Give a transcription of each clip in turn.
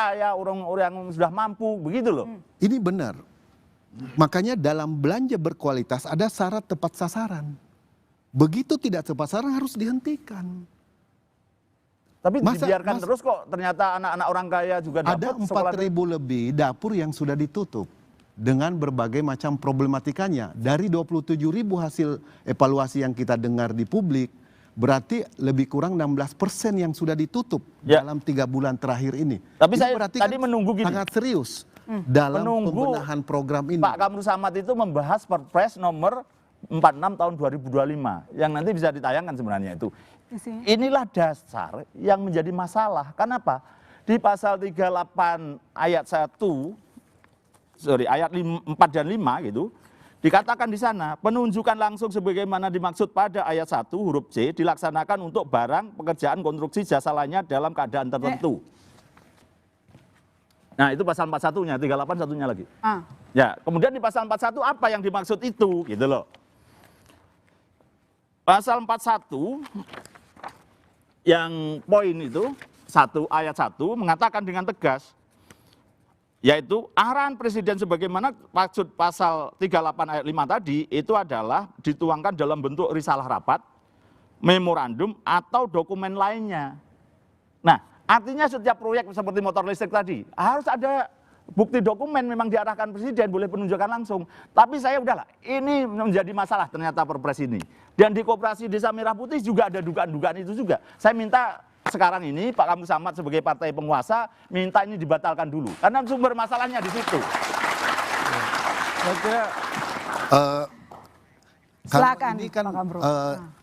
kaya, orang-orang yang sudah mampu, begitu loh. Ini benar. Makanya dalam belanja berkualitas ada syarat tepat sasaran. Begitu tidak tepat sasaran harus dihentikan. Tapi dibiarkan terus kok, ternyata anak-anak orang kaya juga dapat. Ada 4.000 lebih dapur yang sudah ditutup dengan berbagai macam problematikanya. Dari 27.000 hasil evaluasi yang kita dengar di publik, berarti lebih kurang 16% yang sudah ditutup dalam 3 bulan terakhir ini. Tapi ini saya berarti tadi kan menunggu gini. sangat serius dalam pembenahan program ini. Pak Kamru Samad itu membahas Perpres nomor 46 tahun 2025 yang nanti bisa ditayangkan sebenarnya itu. Inilah dasar yang menjadi masalah. Kenapa? Di pasal 38 ayat 4 dan 5 gitu, dikatakan di sana, penunjukan langsung sebagaimana dimaksud pada ayat 1 huruf C dilaksanakan untuk barang, pekerjaan, konstruksi, jasa lainnya dalam keadaan tertentu. Nah itu pasal 41-nya, 38 satunya lagi. Ya, kemudian di pasal 41 apa yang dimaksud itu, gitu loh. Pasal 41 yang poin itu, ayat 1 mengatakan dengan tegas, yaitu arahan presiden sebagaimana maksud pasal 38 ayat 5 tadi itu adalah dituangkan dalam bentuk risalah rapat, memorandum atau dokumen lainnya. Nah, artinya setiap proyek seperti motor listrik tadi harus ada bukti dokumen, memang diarahkan presiden, boleh penunjukan langsung. Tapi saya udahlah, ini menjadi masalah ternyata Perpres ini. Dan di Koperasi Desa Merah Putih juga ada dugaan-dugaan itu juga. Saya minta sekarang ini Pak Kamru Samad sebagai partai penguasa minta ini dibatalkan dulu karena sumber masalahnya di situ. Saya kira silakan, ini kan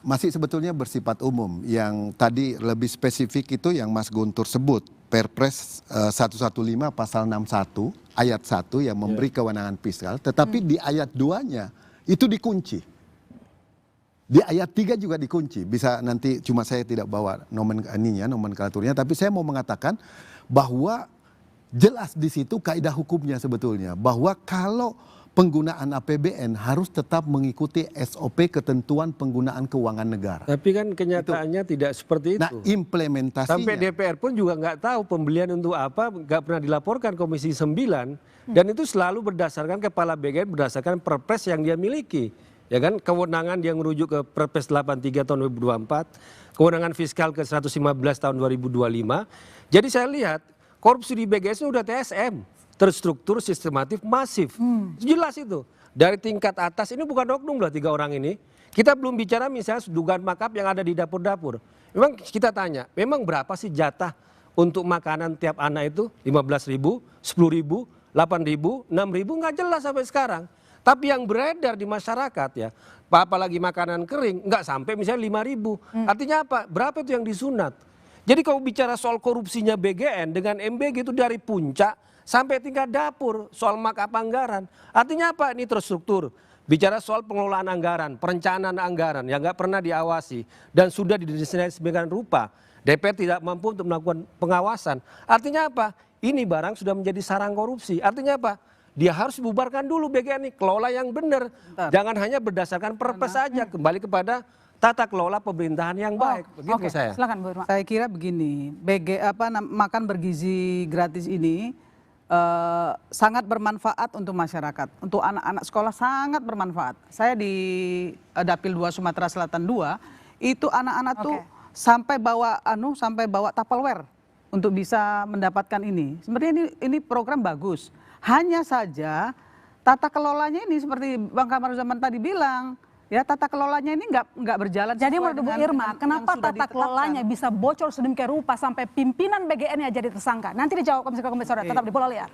masih sebetulnya bersifat umum. Yang tadi lebih spesifik itu yang Mas Guntur sebut, Perpres 115 pasal 61 ayat 1 yang memberi kewenangan fiskal, tetapi di ayat 2-nya itu dikunci. Di ayat 3 juga dikunci, bisa nanti cuma saya tidak bawa nomenklaturnya, tapi saya mau mengatakan bahwa jelas di situ kaidah hukumnya sebetulnya, bahwa kalau penggunaan APBN harus tetap mengikuti SOP ketentuan penggunaan keuangan negara. Tapi kan kenyataannya tidak seperti itu. Nah implementasinya. Sampai DPR pun juga nggak tahu pembelian untuk apa, nggak pernah dilaporkan Komisi 9. Dan itu selalu berdasarkan kepala BKN berdasarkan perpres yang dia miliki. Ya kan, kewenangan yang merujuk ke Perpres 83 tahun 2024, kewenangan fiskal ke 115 tahun 2025. Jadi saya lihat korupsi di BGS ini udah TSM, terstruktur, sistematif, masif. Jelas itu. Dari tingkat atas ini bukan oknum lah 3 orang ini. Kita belum bicara misalnya dugaan makap yang ada di dapur-dapur. Memang kita tanya, memang berapa sih jatah untuk makanan tiap anak itu? 15.000, 10.000, 8.000, 6.000, nggak jelas sampai sekarang. Tapi yang beredar di masyarakat ya, apalagi makanan kering, nggak sampai misalnya 5.000. Artinya apa? Berapa itu yang disunat? Jadi kalau bicara soal korupsinya BGN dengan MBG itu dari puncak sampai tingkat dapur, soal markup anggaran. Artinya apa? Ini terstruktur. Bicara soal pengelolaan anggaran, perencanaan anggaran yang nggak pernah diawasi dan sudah didesain sedemikian rupa. DPR tidak mampu untuk melakukan pengawasan. Artinya apa? Ini barang sudah menjadi sarang korupsi. Artinya apa? Dia harus bubarkan dulu BGN ini, kelola yang benar. Jangan hanya berdasarkan perpres saja, kembali kepada tata kelola pemerintahan yang baik. Begitu saya. Silakan Bu Irma. Saya kira begini, makan bergizi gratis ini sangat bermanfaat untuk masyarakat, untuk anak-anak sekolah sangat bermanfaat. Saya di Dapil 2 Sumatera Selatan 2, itu anak-anak tuh sampai bawa Tupperware untuk bisa mendapatkan ini. Sebenarnya ini program bagus. Hanya saja tata kelolanya ini seperti Bang Kamru Samad tadi bilang, ya tata kelolanya ini nggak berjalan. Jadi menurut Bu Irma, kenapa tata kelolanya bisa bocor sedemikian rupa sampai pimpinan BGN-nya jadi tersangka? Nanti dijawab Komisi Sore, tetap di Bola Liar.